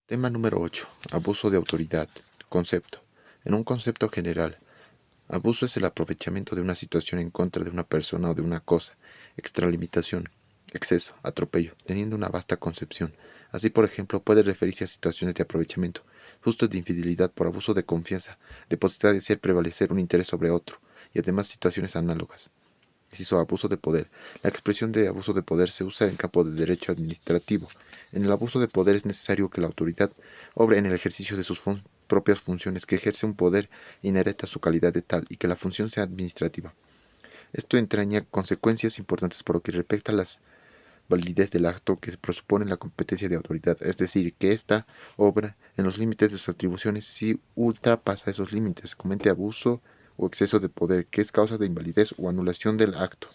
Tema número 8. Abuso de autoridad. Concepto. En un concepto general, abuso es el aprovechamiento de una situación en contra de una persona o de una cosa. Extralimitación, exceso, atropello, teniendo una vasta concepción. Así, por ejemplo, puede referirse a situaciones de aprovechamiento, justos de infidelidad por abuso de confianza, de potestad de hacer prevalecer un interés sobre otro, y además situaciones análogas. Inciso abuso de poder. La expresión de abuso de poder se usa en campo de derecho administrativo. En el abuso de poder es necesario que la autoridad obre en el ejercicio de sus propias funciones, que ejerce un poder inherente a su calidad de tal y que la función sea administrativa. Esto entraña consecuencias importantes por lo que respecta a la validez del acto que presupone la competencia de autoridad, es decir, que ésta obra en los límites de sus atribuciones. Si ultrapasa esos límites, comete abuso o exceso de poder, que es causa de invalidez o anulación del acto.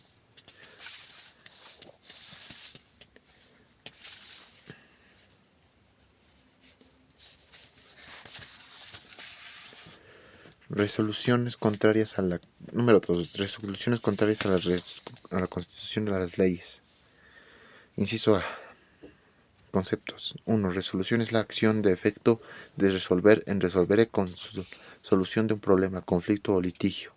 Resoluciones contrarias a la... Número 2. Resoluciones contrarias a la Constitución y a las leyes. Inciso A. Conceptos. 1. Resolución es la acción de efecto de resolver con solución de un problema, conflicto o litigio.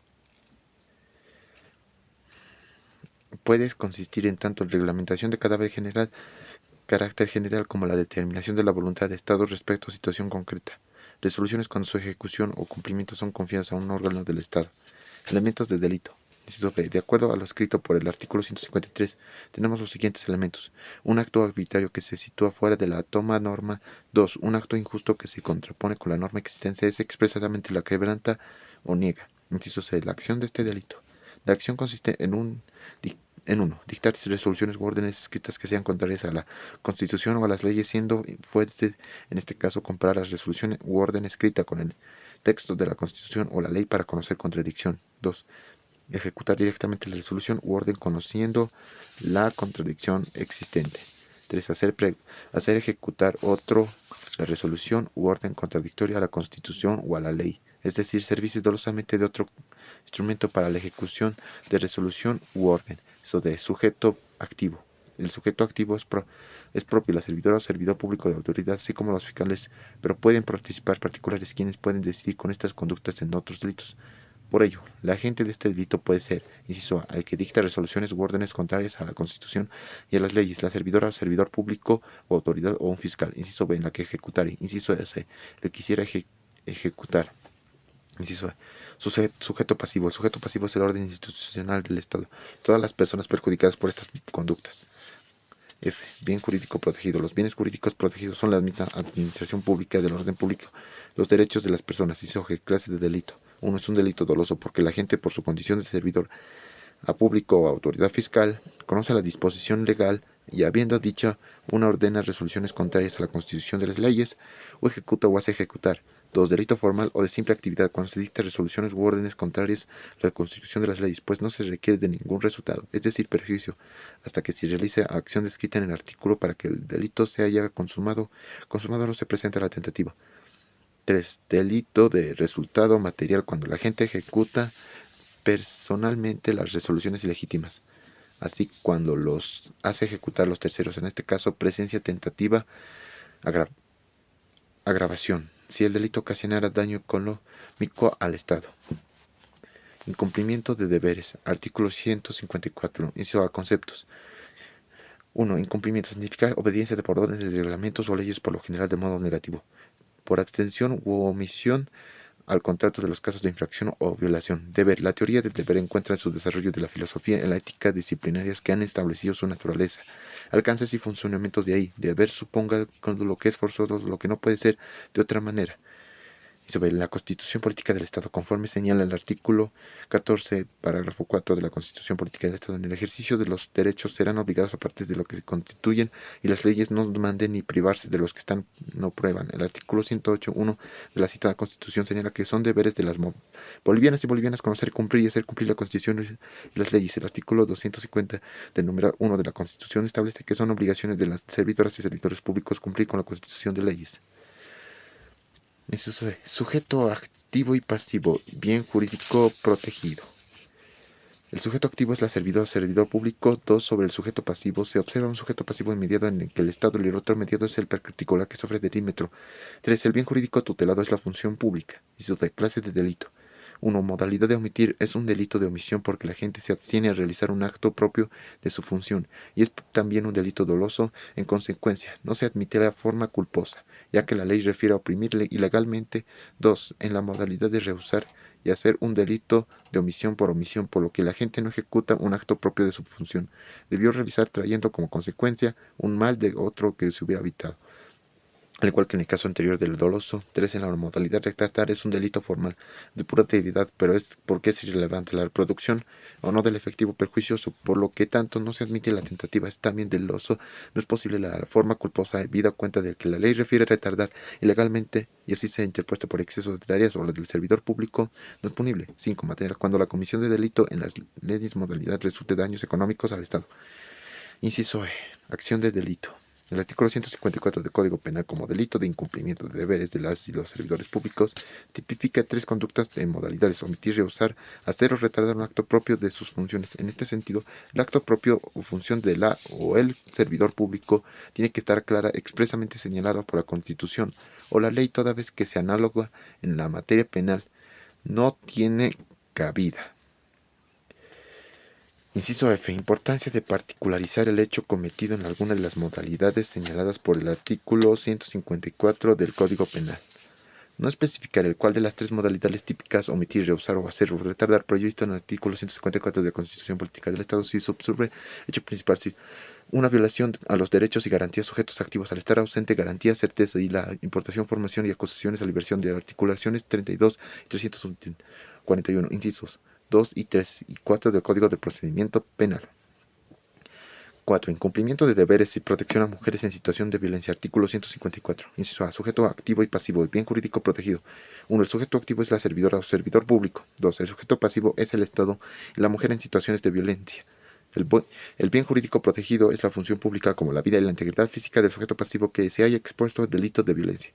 Puede consistir en tanto en reglamentación de carácter general como la determinación de la voluntad de Estado respecto a situación concreta. Resoluciones cuando su ejecución o cumplimiento son confiados a un órgano del Estado. Elementos de delito. Inciso B. De acuerdo a lo escrito por el artículo 153, tenemos los siguientes elementos. Un acto arbitrario que se sitúa fuera de la toma norma. 2. Un acto injusto que se contrapone con la norma existente, es expresadamente la quebranta o niega. Inciso C. La acción de este delito. La acción consiste en 1. Dictar resoluciones u órdenes escritas que sean contrarias a la Constitución o a las leyes, siendo fuerte, en este caso, comparar la resolución u orden escrita con el texto de la Constitución o la ley para conocer contradicción. 2. Ejecutar directamente la resolución u orden conociendo la contradicción existente. 3. Hacer ejecutar otro la resolución u orden contradictoria a la Constitución o a la ley, es decir, servirse dolosamente de otro instrumento para la ejecución de resolución u orden. Eso de sujeto activo. El sujeto activo es propio, la servidora o servidor público de autoridad, así como los fiscales, pero pueden participar particulares quienes pueden decidir con estas conductas en otros delitos. Por ello, la agente de este delito puede ser, inciso A, el que dicta resoluciones u órdenes contrarias a la Constitución y a las leyes, la servidora, servidor público o autoridad o un fiscal. Inciso B, en la que ejecutare. Inciso C, el que quisiera ejecutar. Inciso A. Sujeto pasivo. El sujeto pasivo es el orden institucional del Estado. Todas las personas perjudicadas por estas conductas. F. Bien jurídico protegido. Los bienes jurídicos protegidos son la misma administración pública del orden público, los derechos de las personas. Inciso G. Clase de delito. 1. Es un delito doloso porque la gente, por su condición de servidor a público o autoridad fiscal, conoce la disposición legal y, habiendo dicha una, ordena resoluciones contrarias a la Constitución de las leyes o ejecuta o hace ejecutar. 2. Delito formal o de simple actividad cuando se dicta resoluciones u órdenes contrarias a la Constitución de las leyes, pues no se requiere de ningún resultado, es decir, perjuicio, hasta que se realice acción descrita en el artículo para que el delito se haya consumado no se presenta la tentativa. 3. Delito de resultado material cuando la gente ejecuta personalmente las resoluciones ilegítimas, así cuando los hace ejecutar los terceros, en este caso presencia tentativa, agravación, si el delito ocasionara daño económico al Estado. Incumplimiento de deberes, artículo 154, inciso A, conceptos. 1. Incumplimiento significa obediencia de por órdenes de reglamentos o leyes, por lo general de modo negativo, por abstención u omisión al contrato de los casos de infracción o violación. Deber. La teoría del deber encuentra en su desarrollo de la filosofía en la ética disciplinarias que han establecido su naturaleza, alcances y funcionamientos de ahí. Deber suponga lo que es forzoso, lo que no puede ser de otra manera. Y sobre la Constitución Política del Estado, conforme señala el artículo 14, parágrafo 4 de la Constitución Política del Estado, en el ejercicio de los derechos serán obligados a partir de lo que se constituyen y las leyes no manden ni privarse de los que están no prueban. El artículo 108.1 de la citada Constitución señala que son deberes de las bolivianas y bolivianas conocer, cumplir y hacer cumplir la Constitución y las leyes. El artículo 250 del numeral 1 de la Constitución establece que son obligaciones de las servidoras y servidores públicos cumplir con la Constitución de leyes. Sujeto activo y pasivo, bien jurídico protegido. El sujeto activo es la servidor público. 2. Sobre el sujeto pasivo. Se observa un sujeto pasivo inmediato en el que el Estado y el otro mediado es el particular que sufre delímetro. 3. El bien jurídico tutelado es la función pública. Y su clase de delito. 1. Modalidad de omitir es un delito de omisión porque la gente se abstiene a realizar un acto propio de su función y es también un delito doloso. En consecuencia, no se admitirá forma culposa, ya que la ley refiere a oprimirle ilegalmente. 2. En la modalidad de rehusar y hacer un delito de omisión, por lo que la gente no ejecuta un acto propio de su función. Debió realizar trayendo como consecuencia un mal de otro que se hubiera evitado. Al igual que en el caso anterior del doloso. 3. En la modalidad de retratar es un delito formal de pura actividad, pero es porque es irrelevante la reproducción o no del efectivo perjuicioso, por lo que tanto no se admite la tentativa. Es también doloso. No es posible la forma culposa debida cuenta de que la ley refiere a retardar ilegalmente y así se interpuesta por exceso de tareas o la del servidor público no es punible. 5. Material. Cuando la comisión de delito en las leyes modalidad resulte daños económicos al Estado. Inciso E. Acción de delito. El artículo 154 del Código Penal como delito de incumplimiento de deberes de las y los servidores públicos tipifica 3 conductas de modalidades: omitir, rehusar, hacer o retardar un acto propio de sus funciones. En este sentido, el acto propio o función de la o el servidor público tiene que estar clara, expresamente señalada por la Constitución o la ley, toda vez que sea análoga en la materia penal. No tiene cabida. Inciso F. Importancia de particularizar el hecho cometido en alguna de las modalidades señaladas por el artículo 154 del Código Penal. No especificar el cual de las 3 modalidades típicas, omitir, rehusar o hacer o retardar, previsto en el artículo 154 de la Constitución Política del Estado, si subsume hecho principal, si una violación a los derechos y garantías sujetos activos al estar ausente, garantía, certeza y la importación, formación y acusaciones a la versión de articulaciones 32 y 341, incisos 2 y 3 y 4 del Código de Procedimiento Penal. 4. Incumplimiento de deberes y protección a mujeres en situación de violencia. Artículo 154. Inciso A. Sujeto activo y pasivo. El bien jurídico protegido. 1. El sujeto activo es la servidora o servidor público. 2. El sujeto pasivo es el Estado y la mujer en situaciones de violencia. El bien jurídico protegido es la función pública como la vida y la integridad física del sujeto pasivo que se haya expuesto al delito de violencia.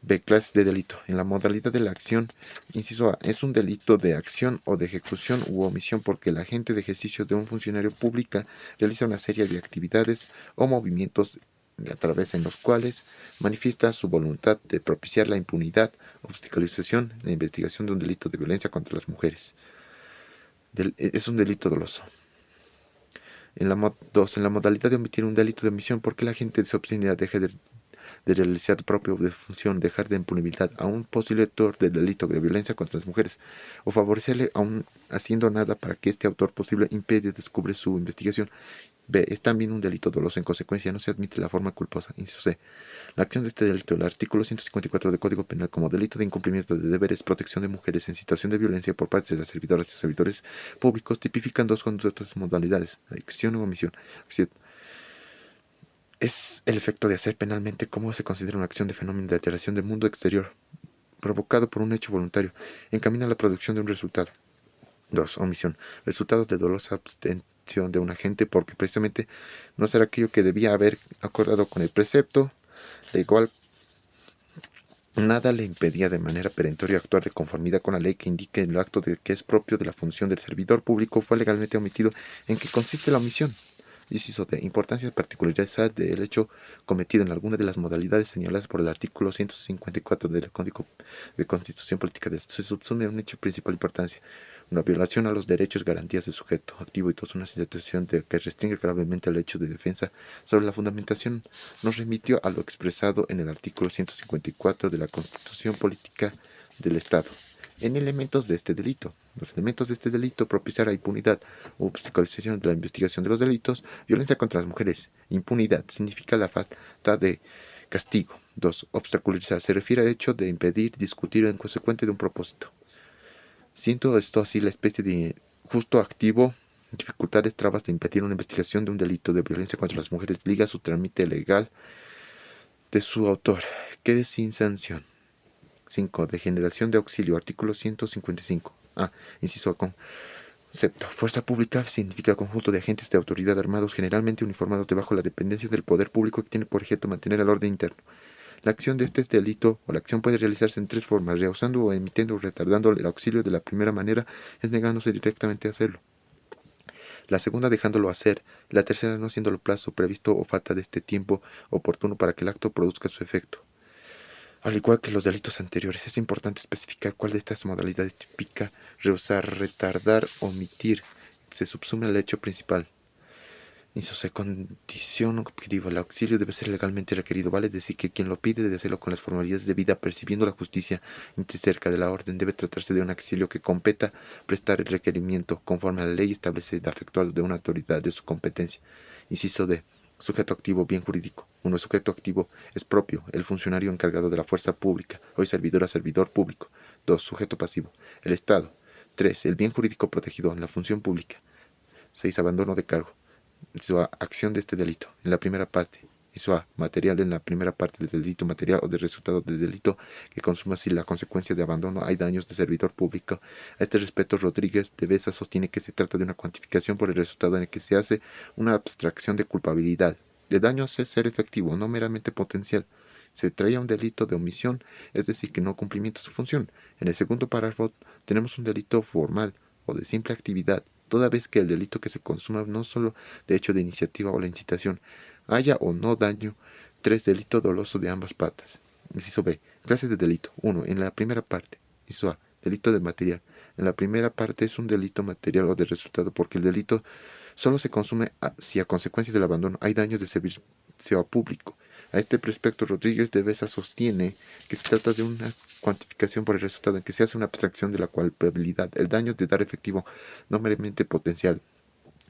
B. Clases de delito. En la modalidad de la acción, inciso A, es un delito de acción o de ejecución u omisión porque el agente de ejercicio de un funcionario público realiza una serie de actividades o movimientos a través en los cuales manifiesta su voluntad de propiciar la impunidad, obstaculización, la investigación de un delito de violencia contra las mujeres. Es un delito doloso. En la 2. En la modalidad de omitir un delito de omisión porque la agente se obstiene a dejar de realizar propia función, dejar de impunibilidad a un posible autor del delito de violencia contra las mujeres, o favorecerle aún haciendo nada para que este autor posible impide descubre su investigación. B. Es también un delito doloso. En consecuencia, no se admite la forma culposa. Inciso C. La acción de este delito, el artículo 154 del Código Penal como delito de incumplimiento de deberes, protección de mujeres en situación de violencia por parte de las servidoras y servidores públicos, tipifican 2 conductas modalidades: acción o omisión. Acción es el efecto de hacer penalmente como se considera una acción de fenómeno de alteración del mundo exterior, provocado por un hecho voluntario, encamina a la producción de un resultado. 2. Omisión. Resultado de dolosa abstención de un agente porque precisamente no hacer aquello que debía haber acordado con el precepto, de igual nada le impedía de manera perentoria actuar de conformidad con la ley que indique el acto de que es propio de la función del servidor público fue legalmente omitido. ¿En qué consiste la omisión? Inciso D. Importancia particularizada del hecho cometido en alguna de las modalidades señaladas por el artículo 154 del Código de Constitución Política del Estado. Se subsume un hecho de principal importancia: una violación a los derechos y garantías del sujeto activo y toda una situación que restringe gravemente el hecho de defensa. Sobre la fundamentación, nos remitió a lo expresado en el artículo 154 de la Constitución Política del Estado. En elementos de este delito. Los elementos de este delito: propiciar a impunidad o obstaculización de la investigación de los delitos, violencia contra las mujeres. Impunidad significa la falta de castigo. 2. Obstaculizar se refiere al hecho de impedir, discutir o en consecuente de un propósito. Siento esto así la especie de justo activo, dificultades, trabas de impedir una investigación de un delito de violencia contra las mujeres, liga su trámite legal de su autor, quede sin sanción. 5. Degeneración de auxilio. Artículo 155. A. Inciso A. Concepto. Fuerza pública significa conjunto de agentes de autoridad armados generalmente uniformados debajo de la dependencia del poder público que tiene por objeto mantener el orden interno. La acción de este delito o la acción puede realizarse en 3 formas: rehusando o emitiendo o retardando el auxilio. De la primera manera es negándose directamente a hacerlo. La segunda dejándolo hacer, la tercera no siendo el plazo previsto o falta de este tiempo oportuno para que el acto produzca su efecto. Al igual que los delitos anteriores, es importante especificar cuál de estas modalidades típica rehusar, retardar, omitir. Se subsume al hecho principal. Inciso condición objetiva. El auxilio debe ser legalmente requerido, vale decir que quien lo pide debe hacerlo con las formalidades debidas, percibiendo la justicia cerca de la orden. Debe tratarse de un auxilio que competa prestar el requerimiento conforme a la ley establece de efectuar de una autoridad de su competencia. Inciso D. Sujeto activo, bien jurídico. 1. Sujeto activo es propio, el funcionario encargado de la fuerza pública, hoy servidor a servidor público. 2. Sujeto pasivo, el Estado. 3. El bien jurídico protegido en la función pública. 6. Abandono de cargo. Inciso A. Acción de este delito. En la primera parte. Inciso A. Material en la primera parte del delito material o del resultado del delito que consuma si la consecuencia de abandono hay daños de servidor público. A este respecto, Rodríguez de Besa sostiene que se trata de una cuantificación por el resultado en el que se hace una abstracción de culpabilidad. El daño es ser efectivo, no meramente potencial. Se traía un delito de omisión, es decir, que no cumplimiento de su función. En el segundo párrafo tenemos un delito formal o de simple actividad, toda vez que el delito que se consuma no solo de hecho de iniciativa o la incitación, haya o no daño. 3. Delito doloso de ambas partes. Inciso B. Clase de delito. 1. En la primera parte. Inciso A. Delito de material. En la primera parte es un delito material o de resultado porque el delito solo se consume si a consecuencia del abandono hay daños de servicio público. A este respecto, Rodríguez de Besa sostiene que se trata de una cuantificación por el resultado en que se hace una abstracción de la culpabilidad, el daño de dar efectivo no meramente potencial.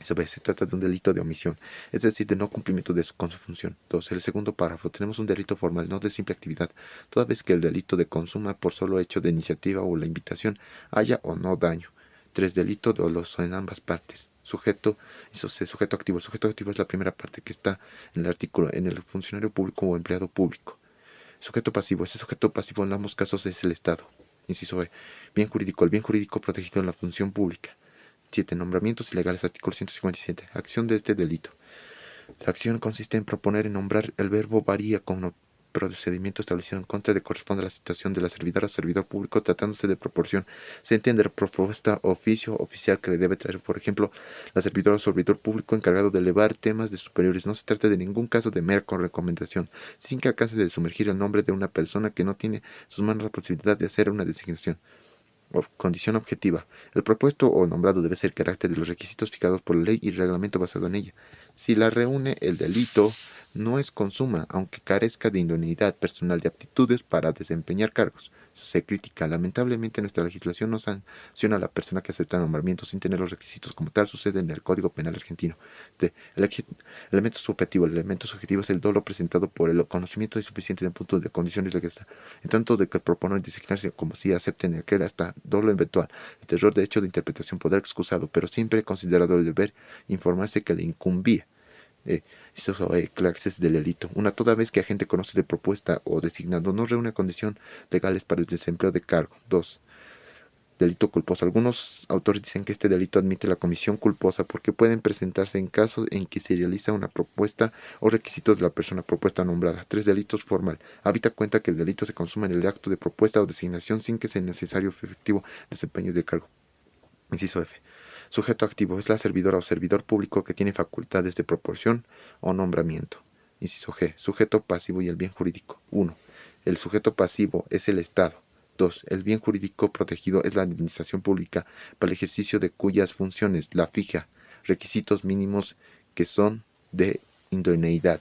Se trata de un delito de omisión, es decir, de no cumplimiento con su función. 2. El segundo párrafo. Tenemos un delito formal, no de simple actividad, toda vez que el delito de consuma por solo hecho de iniciativa o la invitación haya o no daño. 3. Delito doloso en ambas partes. Sujeto activo. El sujeto activo es la primera parte que está en el artículo, en el funcionario público o empleado público. Sujeto pasivo. Ese sujeto pasivo en ambos casos es el Estado. Inciso B. Bien jurídico. El bien jurídico protegido en la función pública. 7. Nombramientos ilegales. Artículo 157. Acción de este delito. La acción consiste en proponer y nombrar. El verbo varía con procedimiento establecido en contra de corresponde a la situación de la servidora o servidor público tratándose de proporción. Se entiende propuesta oficio oficial que debe traer, por ejemplo, la servidora o servidor público encargado de elevar temas de superiores. No se trata de ningún caso de mera recomendación, sin que alcance de sumergir el nombre de una persona que no tiene sus manos la posibilidad de hacer una designación. Condición objetiva. El propuesto o nombrado debe ser carácter de los requisitos fijados por la ley y el reglamento basado en ella. Si la reúne, el delito no es consuma, aunque carezca de idoneidad personal de aptitudes para desempeñar cargos. Se critica. Lamentablemente, nuestra legislación no sanciona a la persona que acepta nombramientos sin tener los requisitos, como tal sucede en el Código Penal argentino. El elemento subjetivo. El elemento subjetivo es el dolo presentado por el conocimiento insuficiente de puntos de condiciones legales, en tanto de que proponen designarse como si acepten aquel hasta dolo eventual. El terror de hecho de interpretación podrá excusado, pero siempre considerado el deber informarse que le incumbía. Clases del delito. Una toda vez que agente conoce de propuesta o designado no reúne condiciones legales para el desempleo de cargo. 2. Delito culposo. Algunos autores dicen que este delito admite la comisión culposa porque pueden presentarse en casos en que se realiza una propuesta o requisitos de la persona propuesta nombrada. 3. Delitos formal. Habida cuenta que el delito se consuma en el acto de propuesta o designación sin que sea necesario efectivo desempeño del cargo. Inciso F. Sujeto activo es la servidora o servidor público que tiene facultades de proporción o nombramiento. Inciso G. Sujeto pasivo y el bien jurídico. 1. El sujeto pasivo es el Estado. 2. El bien jurídico protegido es la administración pública para el ejercicio de cuyas funciones la fija requisitos mínimos que son de idoneidad.